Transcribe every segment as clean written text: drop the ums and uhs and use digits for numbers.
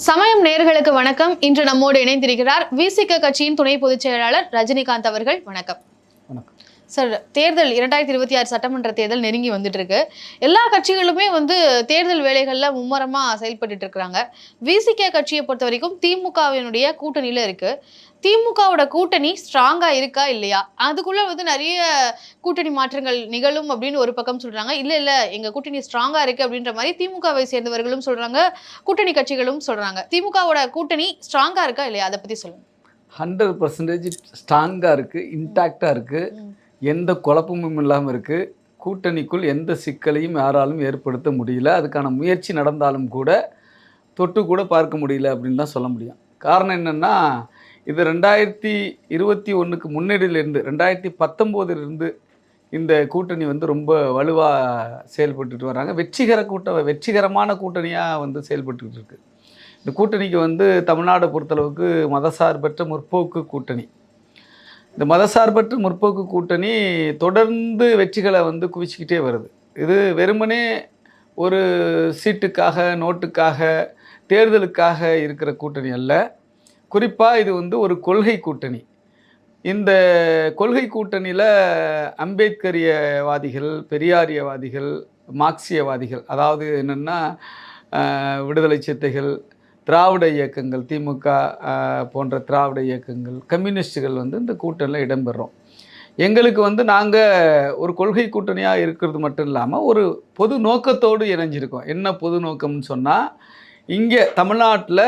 சமயம் நேயர்களுக்கு வணக்கம். இன்று நம்மோடு இணைந்திருக்கிறார் விசிக கட்சியின் துணை பொதுச் செயலாளர் ரஜினிகாந்த் அவர்கள். வணக்கம். வணக்கம் சார், தேர்தல் 2026 சட்டமன்ற தேர்தல் நெருங்கி வந்துட்டு இருக்கு. எல்லா கட்சிகளுமே தேர்தல் வேலைகள்ல மும்மரமா செயல்பட்டு இருக்கிறாங்க. விசிக கட்சியை பொறுத்த வரைக்கும் திமுகவினுடைய கூட்டணியில இருக்கு. திமுகவோட கூட்டணி ஸ்ட்ராங்கா இருக்கா இல்லையா, அதுக்குள்ள நிறைய கூட்டணி மாற்றங்கள் நிகழும் அப்படின்னு ஒரு பக்கம் சொல்றாங்க. இல்ல எங்க கூட்டணி ஸ்ட்ராங்கா இருக்கு அப்படின்ற மாதிரி திமுகவை சேர்ந்தவர்களும் சொல்றாங்க, கூட்டணி கட்சிகளும் சொல்றாங்க. திமுகவோட கூட்டணி ஸ்ட்ராங்கா இருக்கா இல்லையா, அதை பத்தி சொல்லுங்க. 100% ஸ்ட்ராங்காக இருக்குது, இன்டாக்டாக இருக்குது, எந்த குழப்பமும் இல்லாமல் இருக்குது. கூட்டணிக்குள் எந்த சிக்கலையும் யாராலும் ஏற்படுத்த முடியல. அதுக்கான முயற்சி நடந்தாலும் கூட தொட்டு கூட பார்க்க முடியல அப்படின்னு தான் சொல்ல முடியும். காரணம் என்னென்னா, இது 2021க்கு முன்னாடியிலேருந்து 2019 இந்த கூட்டணி ரொம்ப வலுவாக செயல்பட்டுட்டு வராங்க. வெற்றிகரமான கூட்டணியாக செயல்பட்டுக்கிட்டு இருக்குது. இந்த கூட்டணிக்கு தமிழ்நாடு பொறுத்தளவுக்கு மதசார்பற்ற முற்போக்கு கூட்டணி. இந்த மதசார்பற்ற முற்போக்கு கூட்டணி தொடர்ந்து வெற்றிகளை குவிச்சிக்கிட்டே வருது. இது வெறுமனே ஒரு சீட்டுக்காக, நோட்டுக்காக, தேர்தலுக்காக இருக்கிற கூட்டணி அல்ல. குறிப்பாக இது ஒரு கொள்கை கூட்டணி. இந்த கொள்கை கூட்டணியில் அம்பேத்கரியவாதிகள், பெரியாரியவாதிகள், மார்க்சியவாதிகள், அதாவது என்னென்னா விடுதலை சிறுத்தைகள், திராவிட இயக்கங்கள், திமுக போன்ற திராவிட இயக்கங்கள், கம்யூனிஸ்டுகள் இந்த கூட்டணியில் இடம்பெறோம். எங்களுக்கு நாங்கள் ஒரு கொள்கை கூட்டணியாக இருக்கிறது மட்டும் இல்லாமல் ஒரு பொது நோக்கத்தோடு இணைஞ்சிருக்கோம். என்ன பொது நோக்கம்னு சொன்னால், இங்கே தமிழ்நாட்டில்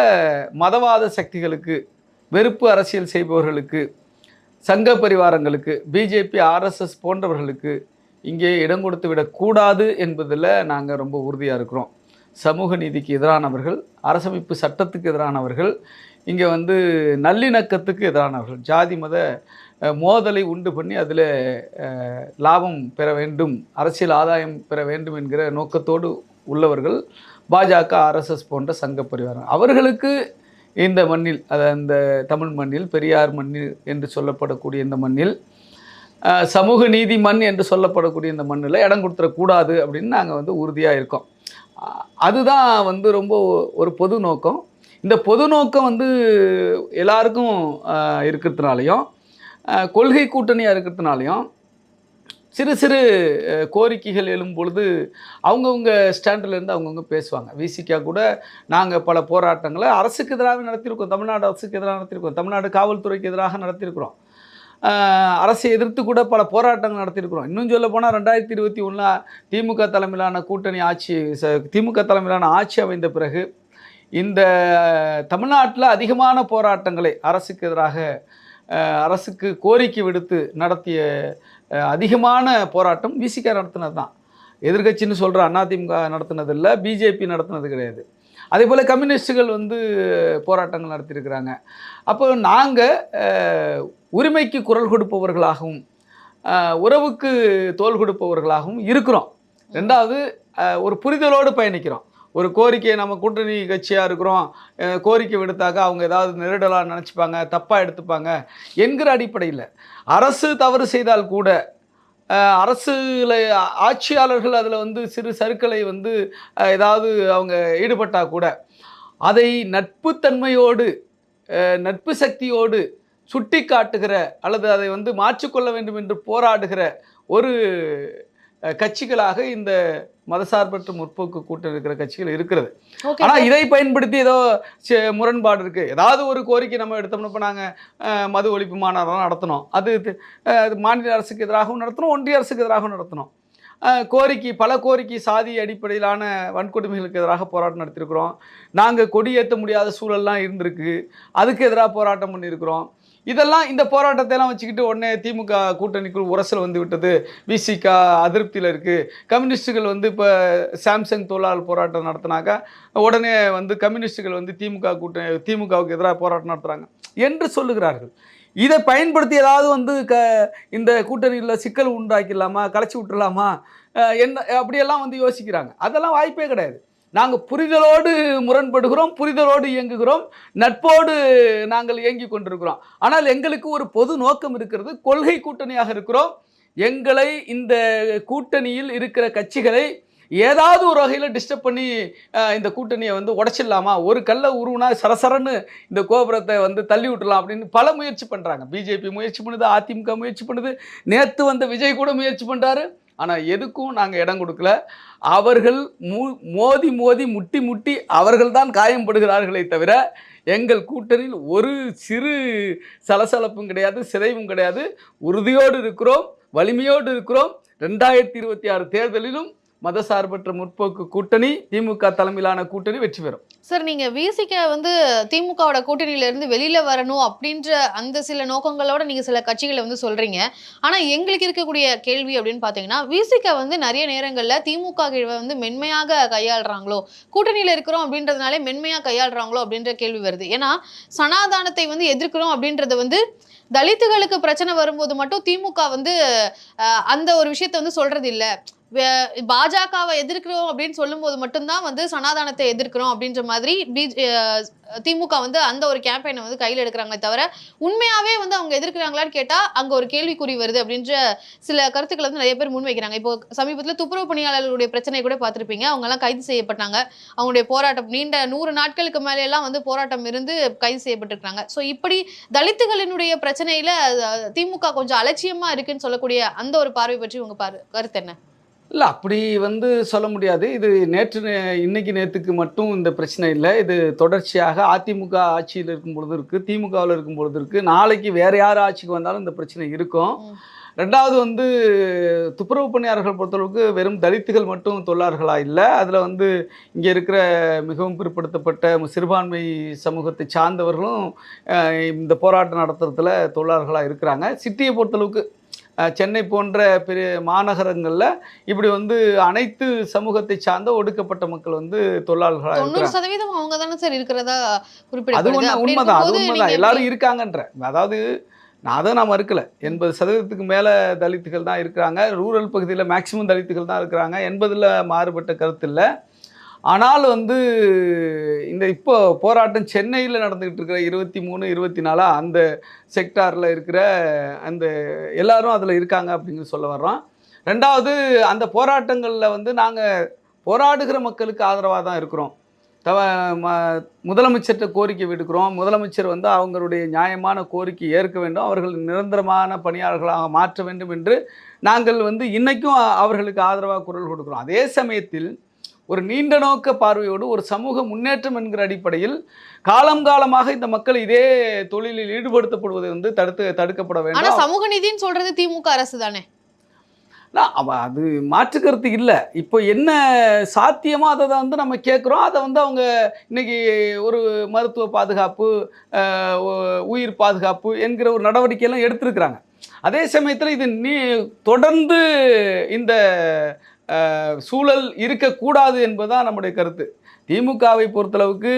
மதவாத சக்திகளுக்கு, வெறுப்பு அரசியல் செய்பவர்களுக்கு, சங்க பரிவாரங்களுக்கு, பிஜேபி, ஆர்எஸ்எஸ் போன்றவர்களுக்கு இங்கே இடம் கொடுத்து விடக்கூடாது என்பதில் நாங்கள் ரொம்ப உறுதியாக இருக்கிறோம். சமூக நீதிக்கு எதிரானவர்கள், அரசமைப்பு சட்டத்துக்கு எதிரானவர்கள், இங்கே நல்லிணக்கத்துக்கு எதிரானவர்கள், ஜாதி மத மோதலை உண்டு பண்ணி அதில் லாபம் பெற வேண்டும், அரசியல் ஆதாயம் பெற வேண்டும் என்கிற நோக்கத்தோடு உள்ளவர்கள் பாஜக, ஆர்எஸ்எஸ் போன்ற சங்க பரிவாரம். அவர்களுக்கு இந்த மண்ணில், அந்த தமிழ் மண்ணில், பெரியார் மண்ணில் என்று சொல்லப்படக்கூடிய இந்த மண்ணில், சமூக நீதி மண் என்று சொல்லப்படக்கூடிய இந்த மண்ணில் இடம் கொடுத்துடக்கூடாது அப்படின்னு நாங்கள் உறுதியாக இருக்கோம். அதுதான் ரொம்ப ஒரு பொது நோக்கம். இந்த பொது நோக்கம் எல்லாருக்கும் இருக்கிறதுனாலையும், கொள்கை கூட்டணியாக இருக்கிறதுனாலையும் சிறு சிறு கோரிக்கைகள் எழும் பொழுது அவங்கவுங்க ஸ்டாண்டிலேருந்து அவங்கவுங்க பேசுவாங்க. விசிகா கூட நாங்கள் பல போராட்டங்களை அரசுக்கு எதிராக நடத்தியிருக்கோம், தமிழ்நாடு அரசுக்கு எதிராக நடத்தியிருக்கோம், தமிழ்நாடு காவல்துறைக்கு எதிராக நடத்தியிருக்கிறோம், அரசை எதிர்த்து கூட பல போராட்டங்கள் நடத்தியிருக்கிறோம். இன்னும் சொல்ல போனால் 2021 திமுக தலைமையிலான கூட்டணி ஆட்சி, திமுக தலைமையிலான ஆட்சி அமைந்த பிறகு இந்த தமிழ்நாட்டில் அதிகமான போராட்டங்களை அரசுக்கு எதிராக, அரசுக்கு கோரிக்கை விடுத்து நடத்திய அதிகமான போராட்டம் விசிக நடத்தினது தான். எதிர்கட்சின்னு சொல்கிற அதிமுக நடத்தினது இல்லை, பிஜேபி நடத்தினது கிடையாது. அதே போல் கம்யூனிஸ்டுகள் போராட்டங்கள் நடத்தியிருக்கிறாங்க. அப்போ நாங்கள் உரிமைக்கு குரல் கொடுப்பவர்களாகவும், உறவுக்கு தோள் கொடுப்பவர்களாகவும் இருக்கிறோம். ரெண்டாவது, ஒரு புரிதலோடு பயணிக்கிறோம். ஒரு கோரிக்கையை, நம்ம கூட்டணி கட்சியாக இருக்கிறோம், கோரிக்கை விடுத்தாக்க அவங்க ஏதாவது நெருடலாக நினச்சிப்பாங்க, தப்பாக எடுத்துப்பாங்க என்கிற அடிப்படையில், அரசு தவறு செய்தால் கூட, அரசில் ஆட்சியாளர்கள் அதில் சிறு சறுக்களை ஏதாவது அவங்க ஈடுபட்டால் கூட அதை நட்புத்தன்மையோடு, நட்பு சக்தியோடு சுட்டி காட்டுகிற, அல்லது அதை மாற்றிக்கொள்ள வேண்டும் என்று போராடுகிற ஒரு கட்சிகளாக இந்த மதசார்பற்ற முற்போக்கு கூட்டணி இருக்கிற கட்சிகள் இருக்கிறது. ஆனால் இதை பயன்படுத்தி ஏதோ முரண்பாடு இருக்குது. ஏதாவது ஒரு கோரிக்கை நம்ம எடுத்தோம்னா, இப்போ நாங்கள் மது ஒழிப்பு மாநாடு நடத்தினோம், அது மாநில அரசுக்கு எதிராகவும் நடத்தினோம், ஒன்றிய அரசுக்கு எதிராகவும் நடத்தினோம். பல கோரிக்கை சாதி அடிப்படையிலான வன்கொடுமைகளுக்கு எதிராக போராட்டம் நடத்தியிருக்கிறோம். நாங்கள் கொடியேற்ற முடியாத சூழல்லாம் இருந்திருக்கு, அதுக்கு எதிராக போராட்டம் பண்ணியிருக்கிறோம். இதெல்லாம், இந்த போராட்டத்தையெல்லாம் வச்சுக்கிட்டு உடனே திமுக கூட்டணிக்குள் உரசல் விட்டது, விசிகா அதிருப்தியில் இருக்குது. கம்யூனிஸ்டுகள் இப்போ சாம்சங் தொழிலாளர் போராட்டம் நடத்தினாக்கா உடனே கம்யூனிஸ்டுகள் திமுகவுக்கு எதிராக போராட்டம் நடத்துகிறாங்க என்று சொல்லுகிறார்கள். இதை பயன்படுத்தி ஏதாவது இந்த கூட்டணியில் சிக்கல் உண்டாக்கிடலாமா, கலைச்சி விட்டுடலாமா, என்ன அப்படியெல்லாம் யோசிக்கிறாங்க. அதெல்லாம் வாய்ப்பே கிடையாது. நாங்கள் புரிதலோடு முரண்படுகிறோம், புரிதலோடு இயங்குகிறோம், நட்போடு நாங்கள் இயங்கி கொண்டிருக்கிறோம். ஆனால் எங்களுக்கு ஒரு பொது நோக்கம் இருக்கிறது, கொள்கை கூட்டணியாக இருக்கிறோம். எங்களை, இந்த கூட்டணியில் இருக்கிற கட்சிகளை ஏதாவது ஒரு வகையில் டிஸ்டர்ப் பண்ணி இந்த கூட்டணியை வந்து உடைச்சிடலாமா, ஒரு கல்லை உருவுனா சரசரன்னு இந்த கோபுரத்தை வந்து தள்ளி விட்டுலாம் அப்படின்னு பல முயற்சி பண்ணுறாங்க. பிஜேபி முயற்சி பண்ணுது, அதிமுக முயற்சி பண்ணுது, நேற்று வந்த விஜய் கூட முயற்சி பண்ணுறாரு. ஆனால் எதுக்கும் நாங்கள் இடம் கொடுக்கல. அவர்கள் மோதி மோதி முட்டி முட்டி அவர்கள் தான் காயப்படுகிறார்களே தவிர எங்கள் கூட்டணியில் ஒரு சிறு சலசலப்பும் கிடையாது, சிதைவும் கிடையாது. உறுதியோடு இருக்கிறோம், வலிமையோடு இருக்கிறோம். 2026 தேர்தலிலும் மதசார்பற்ற முற்போக்கு கூட்டணி, திமுக தலைமையிலான கூட்டணி வெற்றி பெறும். சார், நீங்க விசிக வந்து திமுகவோட கூட்டணியில இருந்து வெளியில வரணும் அப்படின்ற அந்த சில நோக்கங்களோட நீங்க சில கட்சிகளை வந்து சொல்றீங்க. ஆனா எங்களுக்கு இருக்கக்கூடிய கேள்வி அப்படின்னு பாத்தீங்கன்னா, விசிக வந்து நிறைய நேரங்கள்ல திமுக வந்து மென்மையாக கையாளுறாங்களோ, கூட்டணியில இருக்கிறோம் அப்படின்றதுனாலே மென்மையா கையாளுறாங்களோ அப்படின்ற கேள்வி வருது. ஏன்னா சனாதானத்தை வந்து எதிர்க்கிறோம் அப்படின்றது வந்து தலித்துகளுக்கு பிரச்சனை வரும்போது மட்டும் திமுக வந்து அந்த ஒரு விஷயத்த வந்து சொல்றது இல்ல. பாஜகவை எதிர்க்கிறோம் அப்படின்னு சொல்லும் போது மட்டும்தான் வந்து சனாதானத்தை எதிர்க்கிறோம் அப்படின்ற மாதிரி திமுக வந்து அந்த ஒரு கேம்பெயினை வந்து கையில் எடுக்கிறாங்களே தவிர உண்மையாவே வந்து அவங்க எதிர்க்கிறாங்களான்னு கேட்டா அங்க ஒரு கேள்விக்குறி வருது அப்படின்ற சில கருத்துக்களை வந்து நிறைய பேர் முன்வைக்கிறாங்க. இப்போ சமீபத்தில் துப்புரவு பணியாளர்களுடைய பிரச்சனை கூட பார்த்திருப்பீங்க. அவங்க எல்லாம் கைது செய்யப்பட்டாங்க. அவங்களுடைய போராட்டம் நீண்ட 100 நாட்களுக்கு மேலே எல்லாம் வந்து போராட்டம் இருந்து கைது செய்யப்பட்டிருக்காங்க. ஸோ இப்படி தலித்துகளினுடைய பிரச்சனையில திமுக கொஞ்சம் அலட்சியமா இருக்குன்னு சொல்லக்கூடிய அந்த ஒரு பார்வை பற்றி உங்க கருத்து என்ன? இல்லை, அப்படி வந்து சொல்ல முடியாது. இது இன்னைக்கு நேற்றுக்கு மட்டும் இந்த பிரச்சனை இல்லை. இது தொடர்ச்சியாக அதிமுக ஆட்சியில் இருக்கும் பொழுது இருக்குது, திமுகவில் இருக்கும் பொழுது இருக்குது. நாளைக்கு வேறு யார் ஆட்சிக்கு வந்தாலும் இந்த பிரச்சனை இருக்கும். ரெண்டாவது வந்து துப்புரவு பணியாளர்கள் பொறுத்தளவுக்கு வெறும் தலித்துகள் மட்டும் தொழிலாளர்களாக இல்லை. அதில் வந்து இங்கே இருக்கிற மிகவும் பிற்படுத்தப்பட்ட சிறுபான்மை சமூகத்தை சார்ந்தவர்களும் இந்த போராட்டம் நடத்துறதுல தொழிலாளர்களாக இருக்கிறாங்க. சிட்டியை பொறுத்தளவுக்கு சென்னை போன்ற பெரிய மாநகரங்களில் இப்படி வந்து அனைத்து சமூகத்தை சார்ந்த ஒடுக்கப்பட்ட மக்கள் வந்து தொழிலாளர்களாக 90% அவங்க தானே சார் இருக்கிறதா அது உண்மைதான், அது உண்மைதான். எல்லாரும் இருக்காங்கன்ற, அதாவது நான் மறுக்கல. 80% மேலே தலித்துகள் தான் இருக்கிறாங்க. ரூரல் பகுதியில் மேக்சிமம் தலித்துகள் தான் இருக்கிறாங்க. 80ல் மாறுபட்ட கருத்து இல்லை. ஆனால் வந்து இந்த இப்போ போராட்டம் சென்னையில் நடந்துக்கிட்டு இருக்கிற 23, 24 அந்த செக்டாரில் இருக்கிற அந்த எல்லாரும் அதில் இருக்காங்க அப்படின்னு சொல்ல வர்றோம். ரெண்டாவது, அந்த போராட்டங்களில் வந்து நாங்கள் போராடுகிற மக்களுக்கு ஆதரவாக தான் இருக்கிறோம். முதலமைச்சர்கிட்ட கோரிக்கை விடுக்கிறோம். முதலமைச்சர் வந்து அவங்களுடைய நியாயமான கோரிக்கை ஏற்க வேண்டும், அவர்கள் நிரந்தரமான பணியாளர்களாக மாற்ற வேண்டும் என்று நாங்கள் வந்து இன்றைக்கும் அவர்களுக்கு ஆதரவாக குரல் கொடுக்குறோம். அதே சமயத்தில் ஒரு நீண்ட நோக்க பார்வையோடு ஒரு சமூக முன்னேற்றம் என்கிற அடிப்படையில் காலமாக இந்த மக்கள் இதே தொழிலில் ஈடுபடுத்தப்படுவதை வந்து தடுக்கப்பட வேண்டும். ஆனால் சமூக நீதின்னு சொல்றது திமுக அரசு தானே? அது மாற்று கருத்து இல்லை. இப்போ என்ன சாத்தியமோ அதை தான் வந்து நம்ம கேட்குறோம். அதை வந்து அவங்க இன்னைக்கு ஒரு மருத்துவ பாதுகாப்பு, உயிர் பாதுகாப்பு என்கிற ஒரு நடவடிக்கையெல்லாம் எடுத்திருக்கிறாங்க. அதே சமயத்தில் இது தொடர்ந்து இந்த சூழல் இருக்கக்கூடாது என்பதுதான் நம்முடைய கருத்து. திமுகவை பொறுத்தளவுக்கு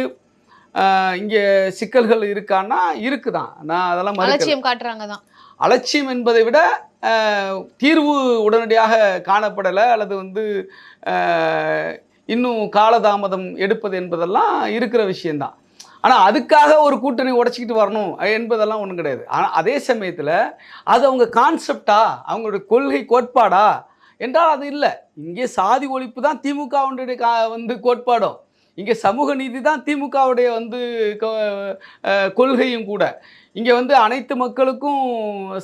இங்கே சிக்கல்கள் இருக்கான்னா இருக்குதான், நான் அதெல்லாம் அலட்சியம் காட்டுறாங்க தான். அலட்சியம் என்பதை விட தீர்வு உடனடியாக காணப்படலை அல்லது வந்து இன்னும் காலதாமதம் எடுப்பது என்பதெல்லாம் இருக்கிற விஷயந்தான். ஆனால் அதுக்காக ஒரு கூட்டணி உடச்சிக்கிட்டு வரணும் என்பதெல்லாம் ஒன்றும் கிடையாது. ஆனால் அதே சமயத்தில் அது அவங்க கான்செப்டா, அவங்களுடைய கொள்கை கோட்பாடா என்றால் அது இல்லை. இங்கே சாதி ஒழிப்பு தான் திமுகவுடைய வந்து கோட்பாடும், இங்கே சமூக நீதி தான் திமுகவுடைய வந்து கொள்கையும் கூட. இங்கே வந்து அனைத்து மக்களுக்கும்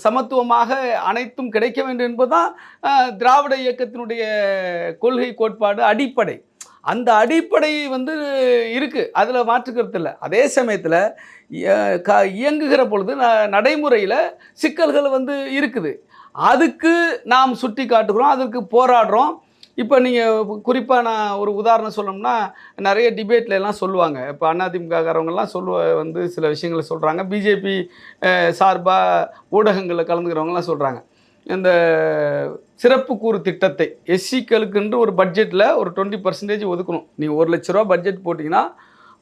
சமத்துவமாக அனைத்தும் கிடைக்க வேண்டும் என்பதுதான் திராவிட இயக்கத்தினுடைய கொள்கை கோட்பாடு, அடிப்படை. அந்த அடிப்படை வந்து இருக்குது, அதில் மாற்றுக்கிறது இல்லை. அதே சமயத்தில் இயங்குகிற பொழுது நடைமுறையில் சிக்கல்கள் வந்து இருக்குது. அதுக்கு நாம் சுட்டி காட்டுகிறோம், அதுக்கு போராடுறோம். இப்போ நீங்கள் குறிப்பாக நான் ஒரு உதாரணம் சொல்லணும்னா, நிறைய டிபேட்ல எல்லாம் சொல்லுவாங்க. இப்போ அதிமுககாரவங்கெல்லாம் வந்து சில விஷயங்களை சொல்கிறாங்க. பிஜேபி சார்பாக ஊடகங்களில் கலந்துக்கிறவங்கலாம் சொல்கிறாங்க, இந்த சிறப்பு கூறு திட்டத்தை எஸ்சிக்களுக்குன்று ஒரு பட்ஜெட்டில் ஒரு 20% ஒதுக்கணும். நீங்கள் 1 லட்ச ரூபா பட்ஜெட் போட்டிங்கன்னா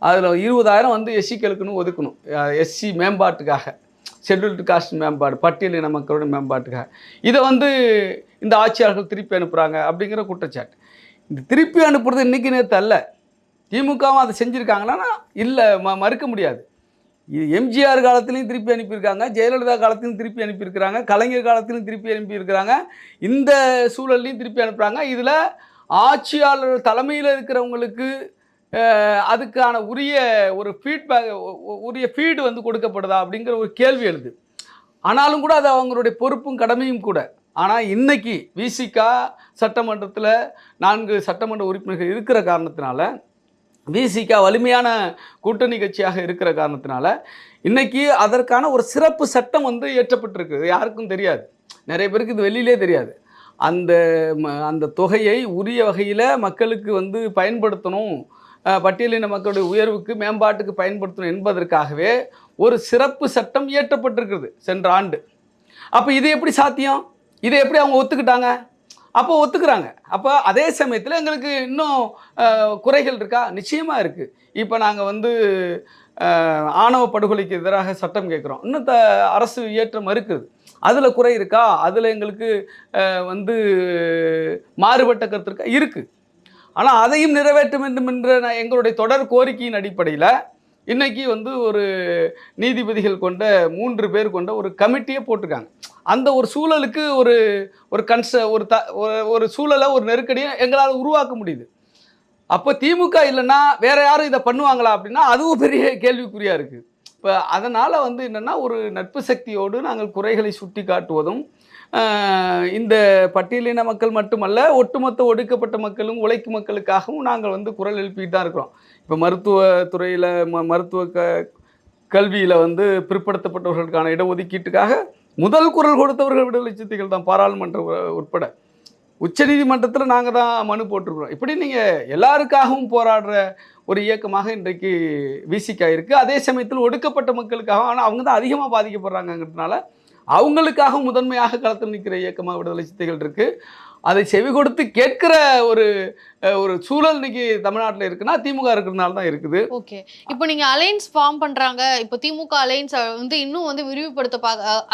அதில் 20,000 வந்து எஸ்சிக்களுக்குன்னு ஒதுக்கணும், எஸ்சி மேம்பாட்டுக்காக, ஷெட்யூல்டு காஸ்ட் மேம்பாடு, பட்டியலின மக்களோட மேம்பாட்டுக்காக. இதை வந்து இந்த ஆட்சியாளர்கள் திருப்பி அனுப்புகிறாங்க அப்படிங்கிற குற்றச்சாட்டு. இந்த திருப்பி அனுப்புறது இன்றைக்கி நேற்று அல்ல. திமுகவும் அதை செஞ்சுருக்காங்கன்னா இல்லை, மறுக்க முடியாது. இது எம்ஜிஆர் காலத்துலேயும் திருப்பி அனுப்பியிருக்காங்க, ஜெயலலிதா காலத்திலையும் திருப்பி அனுப்பியிருக்கிறாங்க, கலைஞர் காலத்திலையும் திருப்பி அனுப்பியிருக்கிறாங்க, இந்த சூழல்லையும் திருப்பி அனுப்புகிறாங்க. இதில் ஆட்சியாளர் தலைமையில் இருக்கிறவங்களுக்கு அதுக்கான உரிய ஒரு ஃபீட்பேக், உரிய ஃபீடு வந்து கொடுக்கப்படுதா அப்படிங்கிற ஒரு கேள்வி எழுது. ஆனாலும் கூட அது அவங்களுடைய பொறுப்பும் கடமையும் கூட. ஆனால் இன்னைக்கு விசிகா சட்டமன்றத்தில் 4 சட்டமன்ற உறுப்பினர்கள் இருக்கிற காரணத்தினால, விசிகா வலிமையான கூட்டணி கட்சியாக இருக்கிற காரணத்தினால, இன்னைக்கு அதற்கான ஒரு சிறப்பு சட்டம் வந்து இயற்றப்பட்டிருக்கு. யாருக்கும் தெரியாது, நிறைய பேருக்கு இது வெளியிலே தெரியாது. அந்த அந்த தொகையை உரிய வகையில் மக்களுக்கு வந்து பயன்படுத்தணும், பட்டியலின மக்களுடைய உயர்வுக்கு மேம்பாட்டுக்கு பயன்படுத்தணும் என்பதற்காகவே ஒரு சிறப்பு சட்டம் இயற்றப்பட்டிருக்கிறது சென்ற ஆண்டு. அப்போ இது எப்படி சாத்தியம்? இதை எப்படி அவங்க ஒத்துக்கிட்டாங்க? அப்போ ஒத்துக்கிறாங்க. அப்போ அதே சமயத்தில் எங்களுக்கு இன்னும் குறைகள் இருக்கா? நிச்சயமாக இருக்குது. இப்போ நாங்கள் வந்து ஆணவ படுகொலைக்கு எதிராக சட்டம் கேட்குறோம், இன்னும் அரசு இயற்ற மறுக்குது. அதில் குறை இருக்கா? அதில் எங்களுக்கு வந்து மாறுபட்ட கருத்து இருக்கா? இருக்குது. ஆனால் அதையும் நிறைவேற்ற வேண்டும் என்ற எங்களுடைய தொடர் கோரிக்கையின் அடிப்படையில் இன்றைக்கி வந்து ஒரு நீதிபதிகள் கொண்ட 3 பேர் கொண்ட ஒரு கமிட்டியை போட்டிருக்காங்க. அந்த ஒரு சூழலுக்கு ஒரு ஒரு ஒரு சூழலை, ஒரு நெருக்கடியை எங்களால் உருவாக்க முடியுது. அப்போ திமுக இல்லைன்னா வேற யாரும் இதை பண்ணுவாங்களா அப்படின்னா அதுவும் பெரிய கேள்விக்குறியாக இருக்குது. இப்போ அதனால் வந்து என்னென்னா, ஒரு நட்பு சக்தியோடு நாங்கள் குறைகளை சுட்டி காட்டுவதும், இந்த பட்டியலின மக்கள் மட்டுமல்ல, ஒட்டுமொத்த ஒடுக்கப்பட்ட மக்களும் உழைக்கும் மக்களுக்காகவும் நாங்கள் வந்து குரல் எழுப்பிட்டு தான் இருக்கிறோம். இப்போ மருத்துவத்துறையில் மருத்துவ கல்வியில் வந்து பிற்படுத்தப்பட்டவர்களுக்கான இடஒதுக்கீட்டுக்காக முதல் குரல் கொடுத்தவர்கள் விடுதலை சிறுத்தைகள் தான், பாராளுமன்ற உட்பட. உச்சநீதிமன்றத்தில் நாங்கள் தான் மனு போட்டிருக்கிறோம். இப்படி நீங்கள் எல்லாருக்காகவும் போராடுற ஒரு இயக்கமாக இன்றைக்கு விசிகா இருக்குது. அதே சமயத்தில் ஒடுக்கப்பட்ட மக்களுக்காக, ஆனால் அவங்க தான் அதிகமாக பாதிக்கப்படுறாங்கிறதுனால அவங்களுக்காக முதன்மையாக களத்தில் நிற்கிற இயக்கமாக விடுதலை சிறுத்தைகள் இருக்குது. அதை செவி கொடுத்து கேட்கிற ஒரு ஒரு சூழல் இன்னைக்கு தமிழ்நாட்டில் இருக்குன்னா திமுக இருக்கிறதுனால தான் இருக்குது. ஓகே, இப்போ நீங்கள் அலைன்ஸ் ஃபார்ம் பண்ணுறாங்க. இப்போ திமுக அலைன்ஸ் வந்து இன்னும் வந்து விரிவுபடுத்த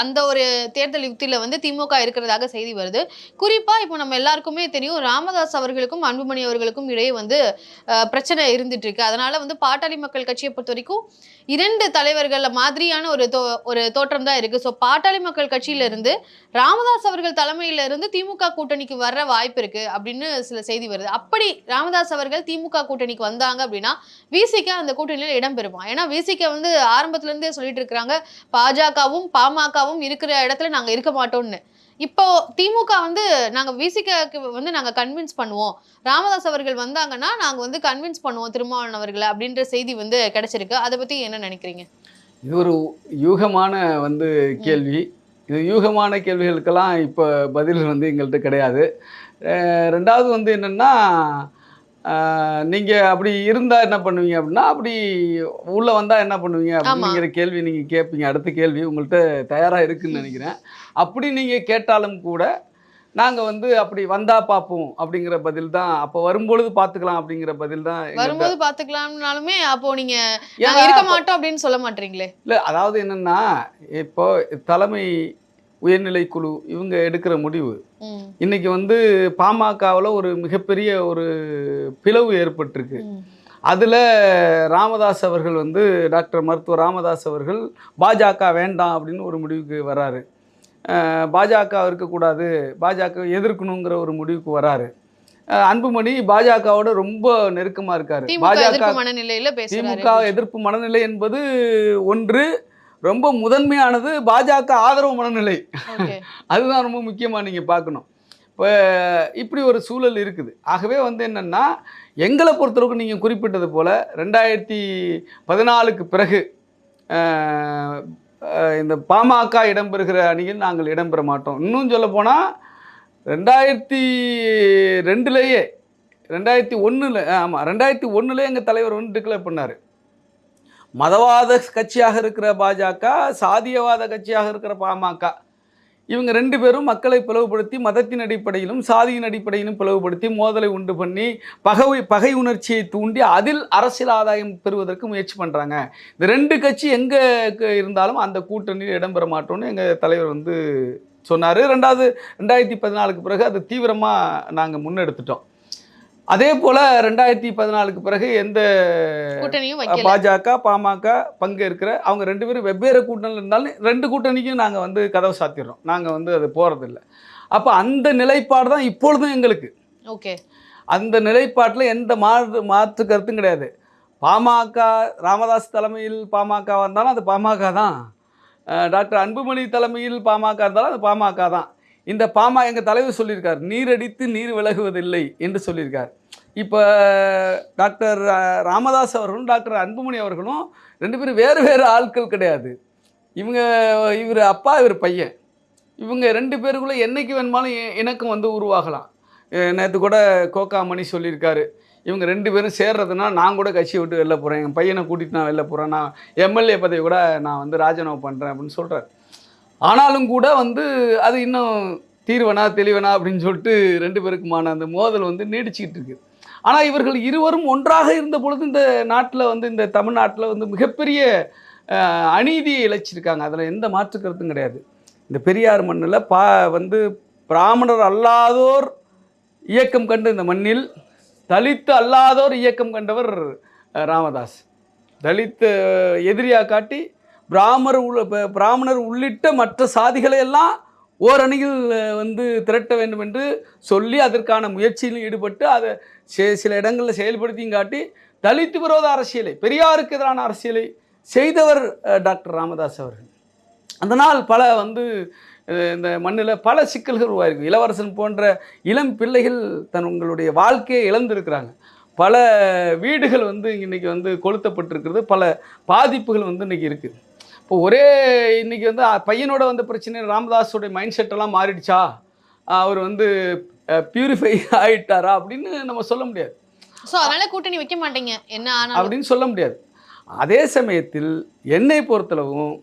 அந்த ஒரு தேர்தல் யுக்தியில் வந்து திமுக இருக்கிறதாக செய்தி வருது. குறிப்பாக இப்போ நம்ம எல்லாருக்குமே தெரியும், ராமதாஸ் அவர்களுக்கும் அன்புமணி அவர்களுக்கும் இடையே வந்து பிரச்சனை இருந்துட்டு இருக்கு. அதனால வந்து பாட்டாளி மக்கள் கட்சியை பொறுத்த வரைக்கும் 2 தலைவர்கள் மாதிரியான ஒரு தோற்றம் தான் இருக்கு. ஸோ பாட்டாளி மக்கள் கட்சியிலிருந்து ராமதாஸ் அவர்கள் தலைமையிலிருந்து திமுக கூட்டணிக்கு வர்ற வாய்ப்பு இருக்கு அப்படின்னு சில செய்தி வருது. அப்படி ராமதாஸ் அவர்கள் திமுக கூட்டணிக்கு வந்தாங்க அப்படின்னா விசிக அந்த கூட்டணியில் இடம் பெறுமா? ஏன்னா விசிக வந்து ஆரம்பத்துல இருந்தே சொல்லிட்டு இருக்காங்க, பாஜகவும் பாமகவும் இருக்கிற இடத்துல நாங்க இருக்க மாட்டோம்னு. இப்போ திமுக வந்து நாங்க விசிகக்கு வந்து நாங்க கன்வின்ஸ் பண்ணுவோம், ராமதாஸ் அவர்கள் வந்தாங்கன்னா நாங்க வந்து கன்வின்ஸ் பண்ணுவோம் திருமாவளவன் அவர்களை அப்படின்ற செய்தி வந்து கிடைச்சிருக்கு. அதை பத்தி என்ன நினைக்கிறீங்க? இது ஒரு யூகமான வந்து கேள்வி. இது யூகமான கேள்விகளுக்கெல்லாம் இப்போ பதில் வந்து எங்கள்கிட்ட கிடையாது. ரெண்டாவது வந்து என்னென்னா, நீங்கள் அப்படி இருந்தால் என்ன பண்ணுவீங்க அப்படின்னா, அப்படி உள்ளே வந்தால் என்ன பண்ணுவீங்க அப்படிங்கிற கேள்வி நீங்கள் கேட்பீங்க. அடுத்த கேள்வி உங்கள்கிட்ட தயாராக இருக்குதுன்னு நினைக்கிறேன். அப்படி நீங்கள் கேட்டாலும் கூட நாங்கள் வந்து அப்படி வந்தால் பார்ப்போம் அப்படிங்கிற பதில் தான், அப்போ வரும்பொழுது பார்த்துக்கலாம் அப்படிங்கிற பதில் தான். வரும்போது பார்த்துக்கலாம்னாலுமே அப்போ நீங்கள் இருக்க மாட்டோம் அப்படின்னு சொல்ல மாட்டீங்களே? இல்லை, அதாவது என்னென்னா, இப்போ தலைமை உயர்நிலை குழு இவங்க எடுக்கிற முடிவு இன்னைக்கு வந்து பாமகவில் ஒரு மிகப்பெரிய ஒரு பிளவு ஏற்பட்டிருக்கு. அதில் ராமதாஸ் அவர்கள் வந்து டாக்டர் மருத்துவர் ராமதாஸ் அவர்கள் பாஜக வேண்டாம் அப்படின்னு ஒரு முடிவுக்கு வராரு. பாஜக இருக்கக்கூடாது, பாஜக எதிர்க்கணுங்கிற ஒரு முடிவுக்கு வராரு. அன்புமணி பாஜகவோட ரொம்ப நெருக்கமாக இருக்காரு. திமுக எதிர்ப்பு மனநிலை என்பது ஒன்று, ரொம்ப முதன்மையானது பாஜக ஆதரவு மனநிலை. அதுதான் ரொம்ப முக்கியமாக நீங்கள் பார்க்கணும். இப்போ இப்படி ஒரு சூழல் இருக்குது. ஆகவே வந்து என்னென்னா, எங்களை பொறுத்தளவுக்கு நீங்கள் குறிப்பிட்டது போல் 2014க்கு பிறகு இந்த பாமக இடம்பெறுகிற அணியில் நாங்கள் இடம்பெற மாட்டோம். இன்னும் சொல்ல போனால் 2002லேயே 2001ல் எங்கள் தலைவர் வந்து டிக்ளேர் பண்ணார், மதவாத கட்சியாக இருக்கிற பாஜக, சாதியவாத கட்சியாக இருக்கிற பாமக, இவங்க 2 பேரும் மக்களை பிளவுபடுத்தி மதத்தின் அடிப்படையிலும் சாதியின் அடிப்படையிலும் பிளவுபடுத்தி மோதலை உண்டு பண்ணி பகை உணர்ச்சியை தூண்டி அதில் அரசியல் ஆதாயம் பெறுவதற்கு முயற்சி பண்ணுறாங்க. இந்த 2 கட்சி எங்கே இருந்தாலும் அந்த கூட்டணியில் இடம்பெற மாட்டோம்னு எங்கள் தலைவர் வந்து சொன்னார். 2014க்கு பிறகு அது தீவிரமாக நாங்கள் முன்னெடுத்துட்டோம். அதே போல் 2014க்கு பிறகு எந்த பாஜக பாமக பங்கேற்கிற அவங்க 2 பேரும் வெவ்வேறு கூட்டணியில் இருந்தாலும் 2 கூட்டணிக்கும் நாங்கள் வந்து கதவை சாத்திடுறோம். நாங்கள் வந்து அது போகிறதில்ல. அப்போ அந்த நிலைப்பாடு தான் இப்பொழுதும் எங்களுக்கு. ஓகே. அந்த நிலைப்பாட்டில் எந்த மாற்று கருத்தும் கிடையாது. பாமக ராமதாஸ் தலைமையில் பாமக வந்தாலும் அது பாமக தான். டாக்டர் அன்புமணி தலைமையில் பாமக இருந்தாலும் அது பாமக தான். இந்த எங்கள் தலைவர் சொல்லியிருக்கார், நீரடித்து நீர் விலகுவதில்லை என்று சொல்லியிருக்கார். இப்போ டாக்டர் ராமதாஸ் அவர்களும் டாக்டர் அன்புமணி அவர்களும் 2 பேரும் வேறு வேறு ஆட்கள் கிடையாது. இவர் அப்பா, இவர் பையன். இவங்க 2 பேருக்குள்ளே என்றைக்கு வேணுமாலும் இணக்கம் வந்து உருவாகலாம். நேற்று கூட கோகாமணி சொல்லியிருக்காரு, இவங்க 2 பேரும் சேர்றதுனா நான் கூட கட்சியை விட்டு வெளில போகிறேன், என் பையனை கூட்டிகிட்டு நான் வெளில போகிறேன், நான் எம்எல்ஏ பதவி கூட நான் வந்து ராஜினாமா பண்ணுறேன் அப்படின்னு சொல்கிறார். ஆனாலும் கூட வந்து அது இன்னும் தீர்வனா தெளிவனா அப்படின்னு சொல்லிட்டு 2 பேருக்குமான அந்த மோதல் வந்து நீடிச்சிக்கிட்டு இருக்குது. ஆனால் இவர்கள் இருவரும் ஒன்றாக இருந்த பொழுது இந்த நாட்டில் வந்து இந்த தமிழ்நாட்டில் வந்து மிகப்பெரிய அநீதியை இழைச்சிருக்காங்க. அதில் எந்த மாற்று கருத்தும் கிடையாது. இந்த பெரியார் மண்ணில் வந்து பிராமணர் அல்லாதோர் இயக்கம் கண்டு இந்த மண்ணில் தலித்து அல்லாதோர் இயக்கம் கண்டவர் ராமதாஸ். தலித் எதிரியாக காட்டி பிராமணர் உள்ளிட்ட மற்ற சாதிகளை எல்லாம் ஓரணியில் வந்து திரட்ட வேண்டும் என்று சொல்லி அதற்கான முயற்சியிலும் ஈடுபட்டு அதை சில இடங்களில் செயல்படுத்தியும் காட்டி தலித்து விரோத அரசியலை, பெரியாருக்கு எதிரான அரசியலை செய்தவர் டாக்டர் ராமதாஸ் அவர்கள். அதனால் பல வந்து இந்த மண்ணில் பல சிக்கல்கள் உருவாயிருக்கு. இளவரசன் போன்ற இளம் பிள்ளைகள் தங்களுடைய வாழ்க்கையை இழந்திருக்கிறாங்க. பல வீடுகள் வந்து இன்றைக்கி வந்து கொளுத்தப்பட்டிருக்கிறது. பல பாதிப்புகள் வந்து இன்றைக்கி இருக்குது. இப்போ இன்றைக்கி வந்து பையனோட வந்த பிரச்சனை ராமதாஸோடைய மைண்ட் செட்டெல்லாம் மாறிடுச்சா, அவர் வந்து பியூரிஃபை ஆகிட்டாரா அப்படின்னு நம்ம சொல்ல முடியாது. ஸோ அதனால் கூட்டணி வைக்க மாட்டீங்க என்ன அப்படின்னு சொல்ல முடியாது. அதே சமயத்தில் என்னை பொறுத்தளவும்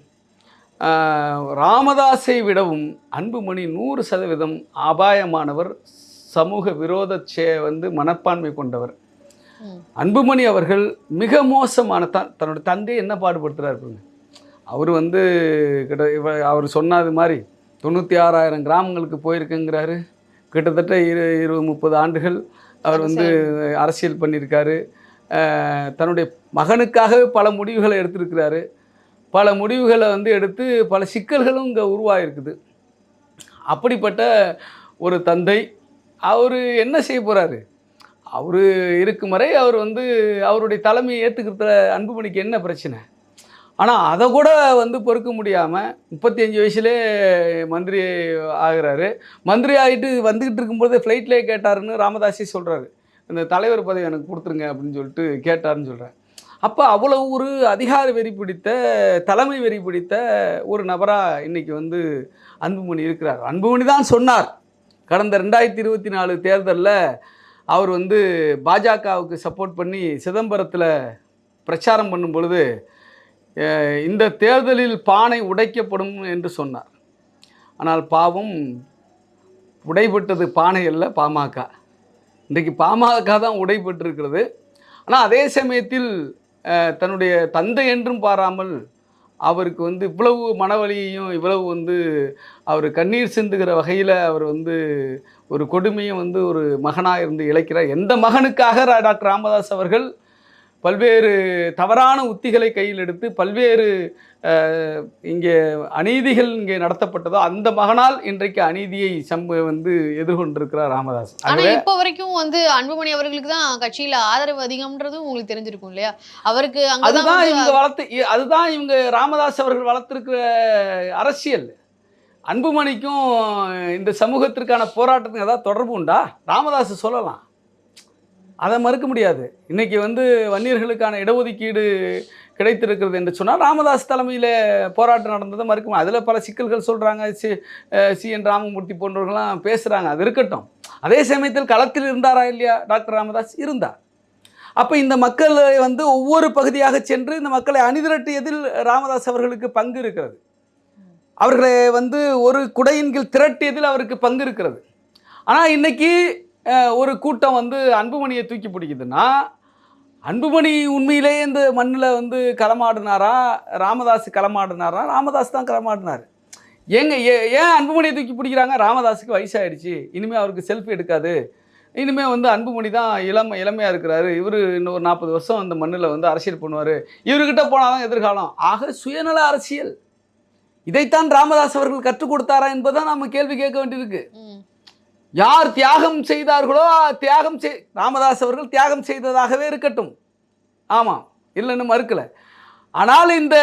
ராமதாஸை விடவும் அன்புமணி 100% அபாயமானவர், சமூக விரோத வந்து மனப்பான்மை கொண்டவர். அன்புமணி அவர்கள் மிக மோசமான தன்னோட தந்தையை என்ன பாடுபடுத்துகிறார். அவர் வந்து அவர் சொன்னது மாதிரி 96,000 கிராமங்களுக்கு போயிருக்குங்கிறாரு. கிட்டத்தட்ட 20-30 ஆண்டுகள் அவர் வந்து அரசியல் பண்ணியிருக்காரு. தன்னுடைய மகனுக்காகவே பல முடிவுகளை எடுத்திருக்கிறாரு. பல முடிவுகளை வந்து எடுத்து பல சிக்கல்களும் இங்கே உருவாகிருக்குது. அப்படிப்பட்ட ஒரு தந்தை அவர் என்ன செய்ய போகிறாரு? அவர் இருக்கும் வரை அவர் வந்து அவருடைய தலைமையை ஏற்றுக்கிறதுல அன்புமணிக்கு என்ன பிரச்சனை? ஆனால் அதை கூட வந்து பொறுக்க முடியாமல் 35 வயசுலேயே மந்திரி ஆகிறாரு. மந்திரி ஆகிட்டு வந்துக்கிட்டு இருக்கும்போது ஃப்ளைட்லேயே கேட்டாருன்னு ராமதாஸே சொல்கிறாரு, இந்த தலைவர் பதவி எனக்கு கொடுத்துருங்க அப்படின்னு சொல்லிட்டு கேட்டாருன்னு சொல்கிறார். அப்போ அவ்வளோ ஒரு அதிகார வெறி பிடித்த, தலைமை வெறி பிடித்த ஒரு நபராக இன்றைக்கி வந்து அன்புமணி இருக்கிறார். அன்புமணி தான் சொன்னார், கடந்த 2024 தேர்தலில் அவர் வந்து பாஜகவுக்கு சப்போர்ட் பண்ணி சிதம்பரத்தில் பிரச்சாரம் பண்ணும் பொழுது இந்த தேர்தலில் பானை உடைக்கப்படும் என்று சொன்னார். ஆனால் பாவம், உடைபட்டது பானை அல்ல, பாமக. இன்றைக்கு பாமக தான் உடைபட்டிருக்கிறது. ஆனால் அதே சமயத்தில் தன்னுடைய தந்தை என்றும் பாராமல் அவருக்கு வந்து இவ்வளவு மனவலியையும் இவ்வளவு வந்து அவர் கண்ணீர் சிந்துகிற வகையில் அவர் வந்து ஒரு கொடுமையும் வந்து ஒரு மகனாக இருந்து இழைக்கிறார். எந்த மகனுக்காக டாக்டர் ராமதாஸ் அவர்கள் பல்வேறு தவறான உத்திகளை கையில் எடுத்து பல்வேறு இங்கே அநீதிகள் இங்கே நடத்தப்பட்டதோ அந்த மகனால் இன்றைக்கு அநீதியை வந்து எதிர்கொண்டிருக்கிறார் ராமதாஸ். ஆனால் இப்போ வரைக்கும் வந்து அன்புமணி அவர்களுக்கு தான் கட்சியில் ஆதரவு அதிகம்ன்றது உங்களுக்கு தெரிஞ்சிருக்கும் இல்லையா? அவருக்கு அதுதான் இவங்க ராமதாஸ் அவர்கள் வளர்த்திருக்கிற அரசியல். அன்புமணிக்கும் இந்த சமூகத்திற்கான போராட்டத்துக்கு ஏதாவது தொடர்பு உண்டா? ராமதாஸ் சொல்லலாம், அதை மறுக்க முடியாது. இன்றைக்கி வந்து வன்னியர்களுக்கான இடஒதுக்கீடு கிடைத்திருக்கிறது என்று சொன்னால் ராமதாஸ் தலைமையில் போராட்டம் நடந்ததை மறுக்க முடியாது. அதில் பல சிக்கல்கள் சொல்கிறாங்க. CN ராமமூர்த்தி போன்றவர்கள்லாம் பேசுகிறாங்க, அது இருக்கட்டும். அதே சமயத்தில் களத்தில் இருந்தாரா இல்லையா டாக்டர் ராமதாஸ்? இருந்தார். அப்போ இந்த மக்களை வந்து ஒவ்வொரு பகுதியாக சென்று இந்த மக்களை அணிதிரட்டியதில் ராமதாஸ் அவர்களுக்கு பங்கு இருக்கிறது. அவர்களை வந்து ஒரு குடையின் கீழ் திரட்டியதில் அவருக்கு பங்கு இருக்கிறது. ஆனால் இன்றைக்கி ஒரு கூட்டம் வந்து அன்புமணியை தூக்கி பிடிக்குதுன்னா, அன்புமணி உண்மையிலேயே இந்த மண்ணில் வந்து களமாடினாரா, ராமதாஸ் களமாடினாரா? ராமதாஸ் தான் களமாடினார். ஏன் அன்புமணியை தூக்கி பிடிக்கிறாங்க? ராமதாஸுக்கு வயசாகிடுச்சு, இனிமேல் அவருக்கு செல்ஃபி எடுக்காது, இனிமேல் வந்து அன்புமணி தான் இளமையாக இருக்கிறாரு, இவர் இன்னும் ஒரு 40 வருஷம் அந்த மண்ணில் வந்து அரசியல் பண்ணுவார், இவர்கிட்ட போனால் தான் எதிர்காலம். ஆக சுயநல அரசியல். இதைத்தான் ராமதாஸ் அவர்கள் கற்றுக் கொடுத்தாரா என்பதுதான் நம்ம கேள்வி கேட்க வேண்டியிருக்கு. யார் தியாகம் செய்தார்களோ ராமதாஸ் அவர்கள் தியாகம் செய்ததாகவே இருக்கட்டும், ஆமாம், இல்லைன்னு மறுக்கலை. ஆனால் இந்த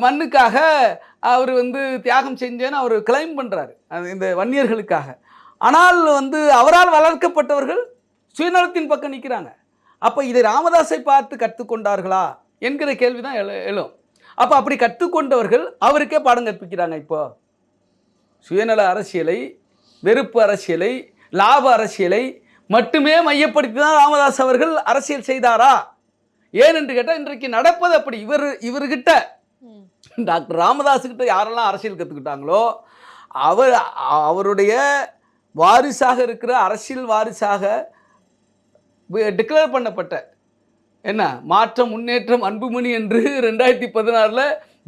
மண்ணுக்காக அவர் வந்து தியாகம் செஞ்சேன்னு அவர் கிளைம் பண்ணுறாரு, இந்த வன்னியர்களுக்காக. ஆனால் வந்து அவரால் வளர்க்கப்பட்டவர்கள் சுயநலத்தின் பக்கம் நிற்கிறாங்க. அப்போ இதை ராமதாஸை பார்த்து கற்றுக்கொண்டார்களா என்கிற கேள்வி தான் எழும். அப்போ அப்படி கற்றுக்கொண்டவர்கள் அவருக்கே பாடம் கற்பிக்கிறாங்க. இப்போ சுயநல அரசியலை, வெறுப்பு அரசியலை, லாப அரசியலை மட்டுமே மையப்படுத்தி தான் ராமதாஸ் அவர்கள் அரசியல் செய்தாரா? ஏனென்று கேட்டால் இன்றைக்கு நடப்பது அப்படி. இவர்கிட்ட டாக்டர் ராமதாஸ் கிட்ட யாரெல்லாம் அரசியல் கற்றுக்கிட்டாங்களோ அவருடைய வாரிசாக இருக்கிற, அரசியல் வாரிசாக டிக்ளேர் பண்ணப்பட்ட மாற்றம், முன்னேற்றம், அன்புமணி என்று 2016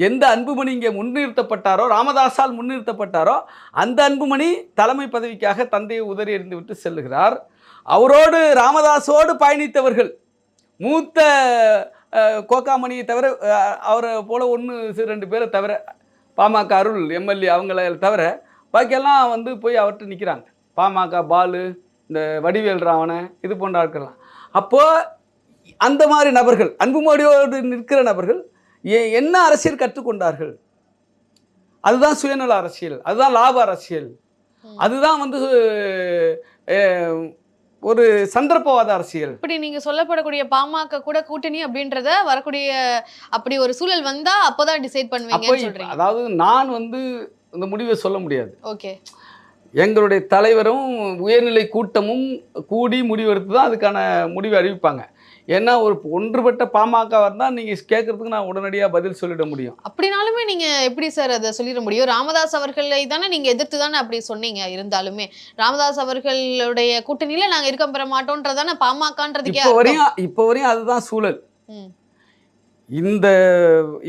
எந்த அன்புமணி இங்கே முன்னிறுத்தப்பட்டாரோ, ராமதாஸால் முன்னிறுத்தப்பட்டாரோ, அந்த அன்புமணி தலைமை பதவிக்காக தந்தையை உதறி எறிந்து விட்டு செல்லுகிறார். அவரோடு ராமதாஸோடு பயணித்தவர்கள் மூத்த கோகாமணியை தவிர, அவரை போல 1-2 பேரை தவிர, பாமக அருள் எம்எல்ஏ அவங்கள தவிர பாக்கியெல்லாம் வந்து போய் அவர்கிட்ட நிற்கிறாங்க. பாமக பாலு, இந்த வடிவேல் ராவண, இது போன்ற ஆட்கள்லாம். அப்போது அந்த மாதிரி நபர்கள், அன்புமணியோடு நிற்கிற நபர்கள் என்ன அரசியல் கற்றுக்கொண்டார்கள்? அதுதான் சுயநல அரசியல், அதுதான் லாப அரசியல், அதுதான் வந்து ஒரு சந்தர்ப்பவாத அரசியல். இப்படி நீங்க சொல்லப்படக்கூடிய பாமக கூட கூட்டணி அப்படின்றத வரக்கூடிய அப்படி ஒரு சூழல் வந்தா அப்போதான் டிசைட் பண்ணுவீங்கன்னு சொல்றீங்க. அதாவது நான் வந்து இந்த முடிவை சொல்ல முடியாது. ஓகே, எங்களுடைய தலைவரும் உயர்நிலை கூட்டமும் கூடி முடிவெடுத்து தான் அதுக்கான முடிவை அறிவிப்பாங்க. ஏன்னா ஒரு ஒன்றுபட்ட பாமக இருந்தால் நீங்கள் கேட்கறதுக்கு நான் உடனடியாக பதில் சொல்லிட முடியும். அப்படினாலுமே நீங்கள் எப்படி சார் அதை சொல்லிட முடியும்? ராமதாஸ் அவர்களை தானே நீங்கள் எதிர்த்து தானே அப்படி சொன்னீங்க. இருந்தாலுமே ராமதாஸ் அவர்களுடைய கூட்டணியில் நாங்கள் இருக்க பெற மாட்டோன்றதானே பாமகன்றதுக்கே இப்போ வரையும் அதுதான் சூழல். இந்த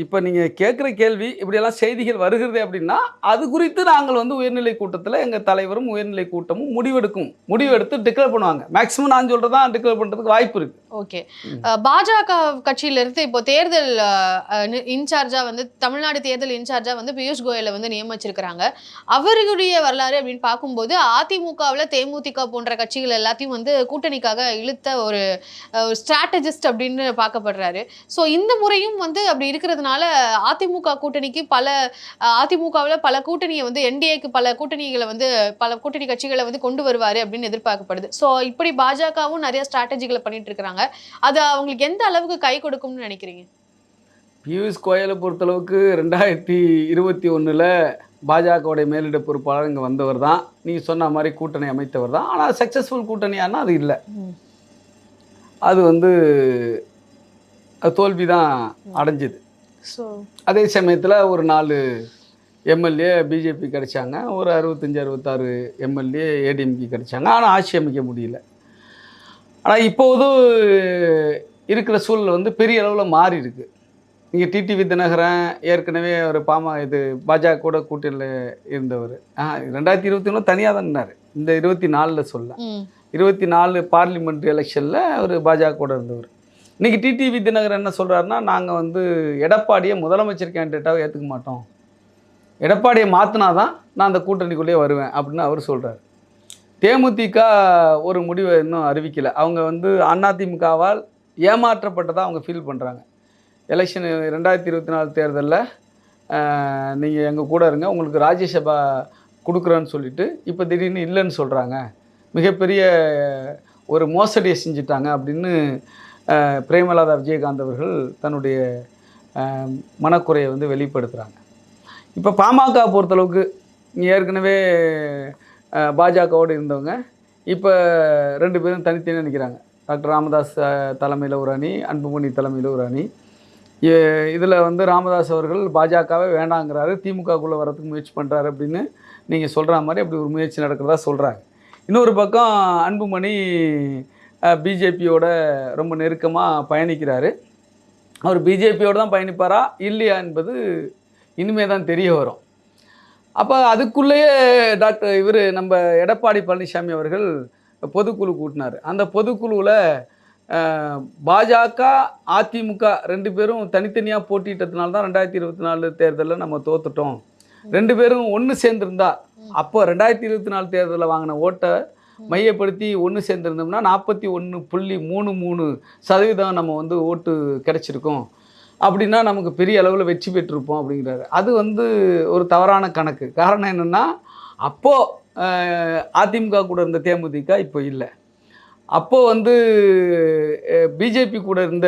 இப்போ நீங்கள் கேட்குற கேள்வி, இப்படியெல்லாம் செய்திகள் வருகிறது அப்படின்னா அது குறித்து நாங்கள் வந்து உயர்நிலை கூட்டத்தில் எங்கள் தலைவரும் உயர்நிலை கூட்டமும் முடிவெடுத்து டிக்ளேர் பண்ணுவாங்க. மேக்ஸிமம் நான் சொல்கிறதான் டிக்ளேர் பண்ணுறதுக்கு வாய்ப்பு இருக்குது. ஓகே, பாஜக கட்சியிலிருந்து இப்போ தேர்தல் இன்சார்ஜா வந்து தமிழ்நாடு தேர்தல் இன்சார்ஜா வந்து பியூஷ் கோயலை வந்து நியமிச்சிருக்கிறாங்க. அவர்களுடைய வரலாறு அப்படின்னு பார்க்கும்போது அதிமுகவில் தேமுதிக போன்ற கட்சிகள் எல்லாத்தையும் வந்து கூட்டணிக்காக இழுத்த ஒரு ஸ்ட்ராட்டஜிஸ்ட் அப்படின்னு பார்க்கப்படுறாரு. ஸோ இந்த முறையும் வந்து அப்படி இருக்கிறதுனால அதிமுக கூட்டணிக்கு அதிமுகவில் பல கூட்டணியை வந்து என்டிஏக்கு பல கூட்டணி கட்சிகளை வந்து கொண்டு வருவாரு அப்படின்னு எதிர்பார்க்கப்படுது. ஸோ இப்படி பாஜகவும் நிறைய ஸ்ட்ராட்டஜிகளை பண்ணிட்டு இருக்காங்க. அது அவங்களுக்கு எந்த அளவுக்கு கை கொடுக்கும்னு நினைக்கிறீங்க? பியூஷ் கோயலை பொறுத்தளவுக்கு 2021 பாஜகவுடைய மேலிட பொறுப்பாளர் இங்கே வந்தவர் தான். நீங்கள் சொன்ன மாதிரி கூட்டணி அமைத்தவர் தான். ஆனால் சக்ஸஸ்ஃபுல் கூட்டணியானா அது இல்லை. அது வந்து தோல்வி தான் அடைஞ்சிது. ஸோ அதே சமயத்தில் ஒரு 4 எம்எல்ஏ பிஜேபி கிடைச்சாங்க, ஒரு 65-66 எம்எல்ஏ ஏடிஎம்கே கிடைச்சாங்க. ஆனால் ஆட்சி அமைக்க முடியல. ஆனால் இப்போது இருக்கிற சூழல் வந்து பெரிய அளவில் மாறி இருக்கு. நீங்கள் டிடிவி தினகரன் ஏற்கனவே ஒரு பாஜக கூட கூட்டணியில் இருந்தவர். 2021 தனியாக தான் இருந்தார். இந்த 24 சொல்ல 24 பார்லிமெண்ட் எலெக்ஷனில் அவர் பாஜக கூட இருந்தவர். இன்றைக்கி டிடிவி தினகரன் என்ன சொல்கிறாருன்னா, நாங்கள் வந்து எடப்பாடியை முதலமைச்சர் கேண்டிடேட்டாக ஏற்றுக்க மாட்டோம், எடப்பாடியை மாற்றினா தான் நான் அந்த கூட்டணிக்குள்ளேயே வருவேன் அப்படின்னு அவர் சொல்கிறார். தேமுதிக ஒரு முடிவை இன்னும் அறிவிக்கலை. அவங்க வந்து அதிமுகவால் ஏமாற்றப்பட்டதாக அவங்க ஃபீல் பண்ணுறாங்க. எலெக்ஷன் 2024 தேர்தலில் நீங்கள் எங்கள் கூட இருங்க, உங்களுக்கு ராஜ்யசபா கொடுக்குறேன்னு சொல்லிட்டு இப்போ திடீர்னு இல்லைன்னு சொல்கிறாங்க. மிகப்பெரிய ஒரு மோசடியை செஞ்சுட்டாங்க அப்படின்னு பிரேமலதா விஜயகாந்த் அவர்கள் தன்னுடைய மனக்குறையை வந்து வெளிப்படுத்துகிறாங்க. இப்போ பாமக பொறுத்தளவுக்கு ஏற்கனவே பாஜகவோடு இருந்தவங்க இப்போ 2 பேரும் தனித்தனியாக நிற்கிறாங்க. டாக்டர் ராமதாஸ் தலைமையில் ஒரு அணி, அன்புமணி தலைமையில் ஒரு அணி. இதில் வந்து ராமதாஸ் அவர்கள் பாஜகவே வேண்டாங்கிறாரு, திமுகக்குள்ளே வரதுக்கு முயற்சி பண்ணுறாரு அப்படின்னு நீங்கள் சொல்கிற மாதிரி அப்படி ஒரு முயற்சி நடக்கிறதா சொல்கிறாங்க. இன்னொரு பக்கம் அன்புமணி பிஜேபியோட ரொம்ப நெருக்கமாக பயணிக்கிறாரு. அவர் பிஜேபியோடு தான் பயணிப்பாரா இல்லையா என்பது இனிமே தான் தெரிய வரும். அப்போ அதுக்குள்ளேயே நம்ம எடப்பாடி பழனிசாமி அவர்கள் பொதுக்குழு கூட்டினார். அந்த பொதுக்குழுவில் பாஜக அதிமுக 2 பேரும் தனித்தனியாக போட்டிட்டதுனால தான் 2024 தேர்தலில் நம்ம தோத்துட்டோம். 2 பேரும் ஒன்று சேர்ந்துருந்தா அப்போ 2024 தேர்தலில் வாங்கின ஓட்டை மையப்படுத்தி ஒன்று சேர்ந்துருந்தோம்னா 41.33% நம்ம வந்து ஓட்டு கிடைச்சிருக்கோம் அப்படின்னா நமக்கு பெரிய அளவில் வெற்றி பெற்றிருப்போம் அப்படிங்கிறாரு. அது வந்து ஒரு தவறான கணக்கு. காரணம் என்னென்னா, அப்போது அதிமுக கூட இருந்த தேமுதிக இப்போ இல்லை. அப்போது வந்து பிஜேபி கூட இருந்த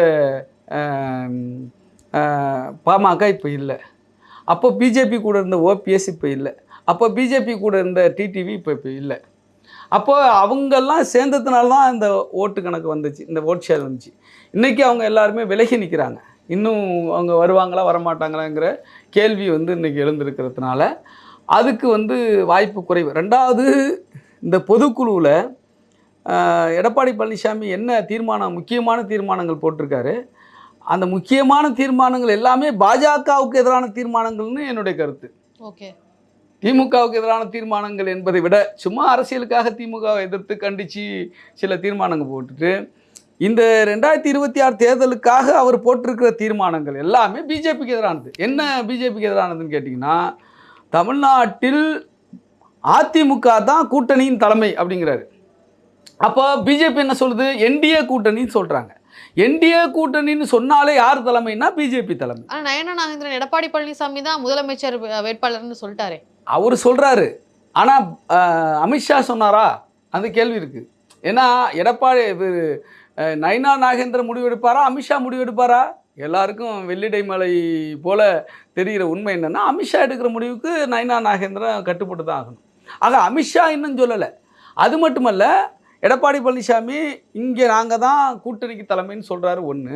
பாமக இப்போ இல்லை. அப்போ பிஜேபி கூட இருந்த ஓபிஎஸ் இப்போ இல்லை. அப்போ பிஜேபி கூட இருந்த டிடிவி இப்போ இல்லை. அப்போ அவங்கெல்லாம் சேர்ந்ததுனால தான் இந்த ஓட்டு கணக்கு வந்துச்சு, இந்த ஓட் ஷேர் வந்துச்சு. இன்றைக்கி அவங்க எல்லாருமே விலகி நிற்கிறாங்க. இன்னும் அவங்க வருவாங்களா வரமாட்டாங்களாங்கிற கேள்வி வந்து இன்றைக்கி எழுந்திருக்கிறதுனால அதுக்கு வந்து வாய்ப்பு குறைவு. ரெண்டாவது, இந்த பொதுக்குழுவில் எடப்பாடி பழனிசாமி என்ன முக்கியமான தீர்மானங்கள் போட்டிருக்காரு, அந்த முக்கியமான தீர்மானங்கள் எல்லாமே பாஜகவுக்கு எதிரான தீர்மானங்கள்னு என்னுடைய கருத்து. ஓகே, திமுகவுக்கு எதிரான தீர்மானங்கள் என்பதை விட சும்மா அரசியலுக்காக திமுகவை எதிர்த்து கண்டித்து சில தீர்மானங்கள் போட்டுட்டு, இந்த 2026 தேர்தலுக்காக அவர் போட்டிருக்கிற தீர்மானங்கள் எல்லாமே பிஜேபிக்கு எதிரானது. என்ன பிஜேபிக்கு எதிரானதுன்னு கேட்டிங்கன்னா, தமிழ்நாட்டில் அதிமுக தான் கூட்டணியின் தலைமை அப்படிங்கிறாரு. அப்போ பிஜேபி என்ன சொல்லுது? என்டிஏ கூட்டணின்னு சொல்கிறாங்க. என்டிஏ கூட்டணின்னு சொன்னாலே யார் தலைமைன்னா பிஜேபி தலைமை. ஆனால் நயனா நாகேந்திரன் எடப்பாடி பழனிசாமி தான் முதலமைச்சர் வேட்பாளர்னு சொல்லிட்டாரு. அவர் சொல்கிறாரு. ஆனால் அமித்ஷா சொன்னாரா? அந்த கேள்வி இருக்குது. ஏன்னா எடப்பாடி நயனா நாகேந்திரன் முடிவெடுப்பாரா, அமித்ஷா முடிவெடுப்பாரா? எல்லாருக்கும் வெள்ளிடை மலை போல தெரிகிற உண்மை என்னென்னா, அமித்ஷா எடுக்கிற முடிவுக்கு நயனா நாகேந்திரன் கட்டுப்பட்டு தான் ஆகணும். ஆக அமித்ஷா இன்னும் சொல்லலை. அது மட்டுமல்ல, எடப்பாடி பழனிசாமி இங்கே நாங்கள் தான் கூட்டணிக்கு தலைமைன்னு சொல்கிறாரு. ஒன்று.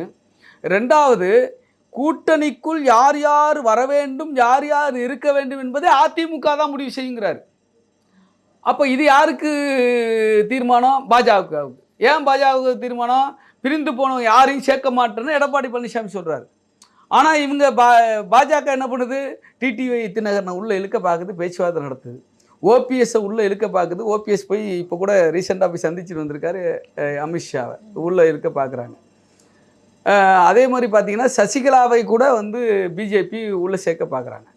ரெண்டாவது, கூட்டணிக்குள் யார் யார் வர வேண்டும், யார் யார் இருக்க வேண்டும் என்பதை அதிமுக தான் முடிவு செய்யுங்கிறார். அப்போ இது யாருக்கு தீர்மானம்? பாஜகவுக்கு. ஏன் பாஜகவுக்கு தீர்மானம்? பிரிந்து போனவங்க யாரையும் சேர்க்க மாட்டேன்னு எடப்பாடி பழனிசாமி சொல்கிறாரு. ஆனால் இவங்க பாஜக என்ன பண்ணுது? டிடிவி தினகரனை உள்ளே இழுக்க பார்க்குது, பேச்சுவார்த்தை நடத்துது. ஓபிஎஸ்ஸை உள்ளே இழுக்க பார்க்குது. ஓபிஎஸ் போய் இப்போ கூட ரீசெண்டாக போய் சந்திச்சுட்டு வந்திருக்காரு அமித்ஷாவை. உள்ளே இழுக்க பார்க்குறாங்க. அதே மாதிரி பார்த்தீங்கன்னா சசிகலாவை கூட வந்து பிஜேபி உள்ளே சேர்க்க பார்க்குறாங்க.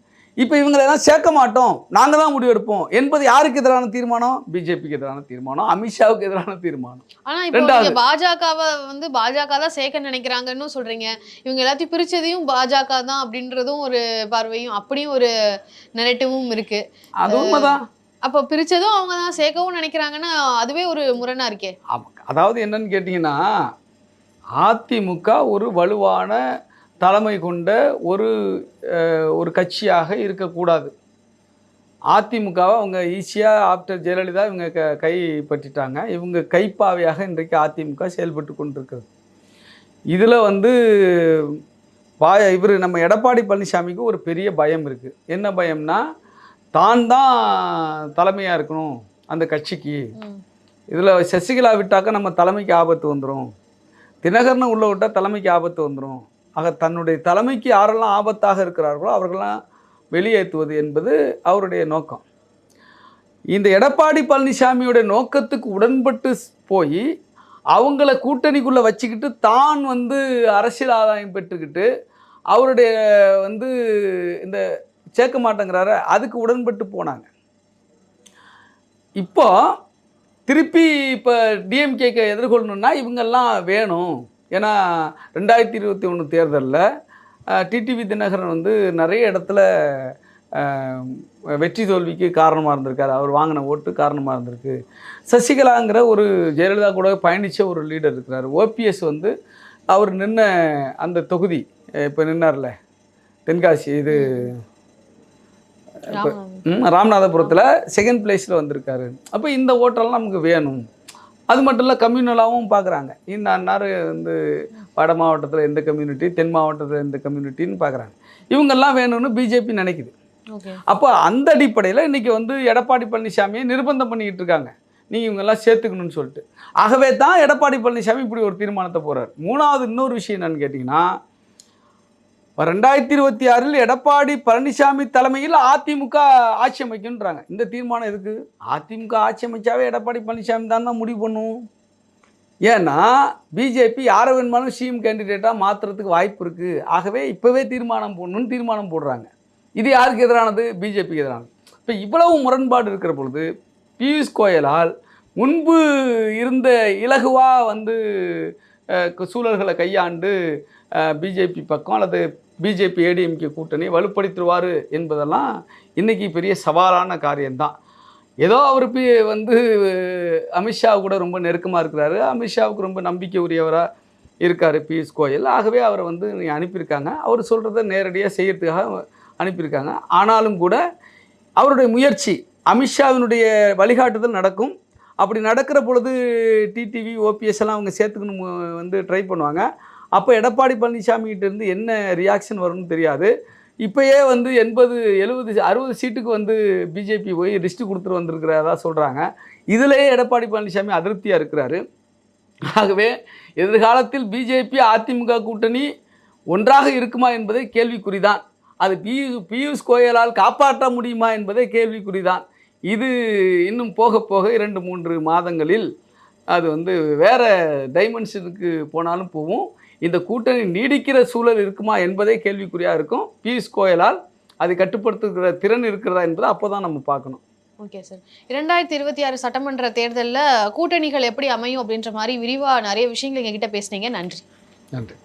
இப்போ இவங்களெல்லாம் சேர்க்க மாட்டோம், நாங்கள் தான் முடிவெடுப்போம் என்பது யாருக்கு எதிரான தீர்மானம்? பிஜேபிக்கு எதிரான தீர்மானம், அமித்ஷாவுக்கு எதிரான தீர்மானம். ஆனால் இப்போ பாஜகவை வந்து பாஜக தான் சேர்க்க நினைக்கிறாங்கன்னு சொல்கிறீங்க. இவங்க எல்லாத்தையும் பிரித்ததையும் பாஜக தான் அப்படின்றதும் ஒரு பார்வையும், அப்படியும் ஒரு நெரேட்டிவும் இருக்குது. அது உண்மைதான். அப்போ பிரித்ததும் அவங்க தான் சேர்க்கவும் நினைக்கிறாங்கன்னா அதுவே ஒரு முரணாக இருக்கே. அதாவது என்னன்னு கேட்டிங்கன்னா, அதிமுக ஒரு வலுவான தலைமை கொண்ட ஒரு கட்சியாக இருக்கக்கூடாது. அதிமுகவை அவங்க ஈஸியாக ஆஃப்டர் ஜெயலலிதா இவங்க கைப்பற்றிட்டாங்க. இவங்க கைப்பாவையாக இன்றைக்கு அதிமுக செயல்பட்டு கொண்டிருக்கிறது. இதில் வந்து நம்ம எடப்பாடி பழனிசாமிக்கு ஒரு பெரிய பயம் இருக்குது. என்ன பயம்னா, தான் தலைமையாக இருக்கணும் அந்த கட்சிக்கு. இதில் சசிகலா விட்டாக்க நம்ம தலைமைக்கு ஆபத்து வந்துடும், தினகரனை உள்ளே விட்டால் தலைமைக்கு ஆபத்து வந்துடும். ஆக தன்னுடைய தலைமைக்கு யாரெல்லாம் ஆபத்தாக இருக்கிறார்களோ அவர்களெல்லாம் வெளியேற்றுவது என்பது அவருடைய நோக்கம். இந்த எடப்பாடி பழனிசாமியோட நோக்கத்துக்கு உடன்பட்டு போய் அவங்கள கூட்டணிக்குள்ளே வச்சுக்கிட்டு தான் வந்து அரசியல் ஆதாயம் பெற்றுக்கிட்டு அவருடைய வந்து இந்த சேர்க்க மாட்டேங்கிறார அதுக்கு உடன்பட்டு போனாங்க. இப்போ திருப்பி இப்போ டிஎம்கேக்கு எதிர்கொள்ளணுன்னா இவங்கெல்லாம் வேணும். ஏன்னா 2021 தேர்தலில் டிடிவி தினகரன் வந்து நிறைய இடத்துல வெற்றி தோல்விக்கு காரணமாக இருந்திருக்காரு. அவர் வாங்கின ஓட்டு காரணமாக இருந்திருக்கு. சசிகலாங்கிற ஒரு ஜெயலலிதா கூட பயணித்த ஒரு லீடர் இருக்கிறார். ஓபிஎஸ் வந்து அவர் நின்ன அந்த தொகுதி இப்போ நின்னார்ல தென்காசி, இது ராமநாதபுரத்தில் செகண்ட் பிளேஸில் வந்திருக்காரு. அப்போ இந்த ஓட்டெல்லாம் நமக்கு வேணும். அது மட்டும் இல்லை, கம்யூனலாகவும் பார்க்குறாங்க. இந்த அன்னார் வந்து வட மாவட்டத்தில் எந்த கம்யூனிட்டி, தென் மாவட்டத்தில் எந்த கம்யூனிட்டின்னு பார்க்குறாங்க. இவங்கெல்லாம் வேணும்னு பிஜேபி நினைக்குது. அப்போ அந்த அடிப்படையில் இன்றைக்கி வந்து எடப்பாடி பழனிசாமியை நிர்பந்தம் பண்ணிக்கிட்டு இருக்காங்க, நீங்கள் இவங்கெல்லாம் சேர்த்துக்கணும்னு சொல்லிட்டு. ஆகவே தான் எடப்பாடி பழனிசாமி இப்படி ஒரு தீர்மானத்தை போகிறார். மூணாவது இன்னொரு விஷயம் என்னன்னு கேட்டிங்கன்னா, 2026 எடப்பாடி பழனிசாமி தலைமையில் அதிமுக ஆட்சி அமைக்குன்றாங்க. இந்த தீர்மானம் எதுக்கு? அதிமுக ஆட்சி அமைச்சாவே எடப்பாடி பழனிசாமி தான் முடிவு பண்ணும். ஏன்னா பிஜேபி யாரை வேணுமாலும் சிஎம் கேண்டிடேட்டாக மாற்றுறதுக்கு வாய்ப்பு இருக்குது. ஆகவே இப்போவே தீர்மானம் போடணும்னு தீர்மானம் போடுறாங்க. இது யாருக்கு எதிரானது? பிஜேபிக்கு எதிரானது. இப்போ இவ்வளவு முரண்பாடு இருக்கிற பொழுது பியூஷ் கோயலால் முன்பு இருந்த இலகுவாக வந்து சூழல்களை கையாண்டு பிஜேபி பக்கம் அல்லது பிஜேபி ஏடிஎம்கே கூட்டணி வலுப்படுத்திடுவார் என்பதெல்லாம் இன்றைக்கி பெரிய சவாலான காரியம்தான். ஏதோ அவர் வந்து அமித்ஷா கூட ரொம்ப நெருக்கமாக இருக்கிறாரு, அமித்ஷாவுக்கு ரொம்ப நம்பிக்கை உரியவராக இருக்கார் பியூஷ் கோயல். ஆகவே அவரை வந்து அனுப்பியிருக்காங்க, அவர் சொல்கிறத நேரடியாக செய்யறதுக்காக அனுப்பியிருக்காங்க. ஆனாலும் கூட அவருடைய முயற்சி, அமித்ஷாவினுடைய வழிகாட்டுதல் நடக்கும். அப்படி நடக்கிற பொழுது டிடிவி ஓபிஎஸ் எல்லாம் அவங்க சேர்த்துக்கணும் வந்து ட்ரை பண்ணுவாங்க. அப்போ எடப்பாடி பழனிசாமிகிட்டேருந்து என்ன ரியாக்ஷன் வரும்னு தெரியாது. இப்போயே வந்து 80, 70, 60 சீட்டுக்கு வந்து பிஜேபி போய் லிஸ்ட்டு கொடுத்துட்டு வந்திருக்கிறதா சொல்கிறாங்க. இதிலேயே எடப்பாடி பழனிசாமி அதிருப்தியாக இருக்கிறாரு. ஆகவே எதிர்காலத்தில் பிஜேபி அதிமுக கூட்டணி ஒன்றாக இருக்குமா என்பதே கேள்விக்குறிதான். அது பியூஷ் கோயலால் காப்பாற்ற முடியுமா என்பதே கேள்விக்குறிதான். இது இன்னும் போக போக 2-3 மாதங்களில் அது வந்து வேறு டைமென்ஷனுக்கு போனாலும் போகும். இந்த கூட்டணி நீடிக்கிற சூழல் இருக்குமா என்பதே கேள்விக்குறியாக இருக்கும். பியூஷ் கோயலால் அதை கட்டுப்படுத்துகிற திறன் இருக்கிறதா என்பதை அப்போ தான் நம்ம பார்க்கணும். Okay sir. 2026 சட்டமன்ற தேர்தலில் கூட்டணிகள் எப்படி அமையும் அப்படின்ற மாதிரி விரிவாக நிறைய விஷயங்கள் எங்ககிட்ட பேசுனீங்க. நன்றி. நன்றி.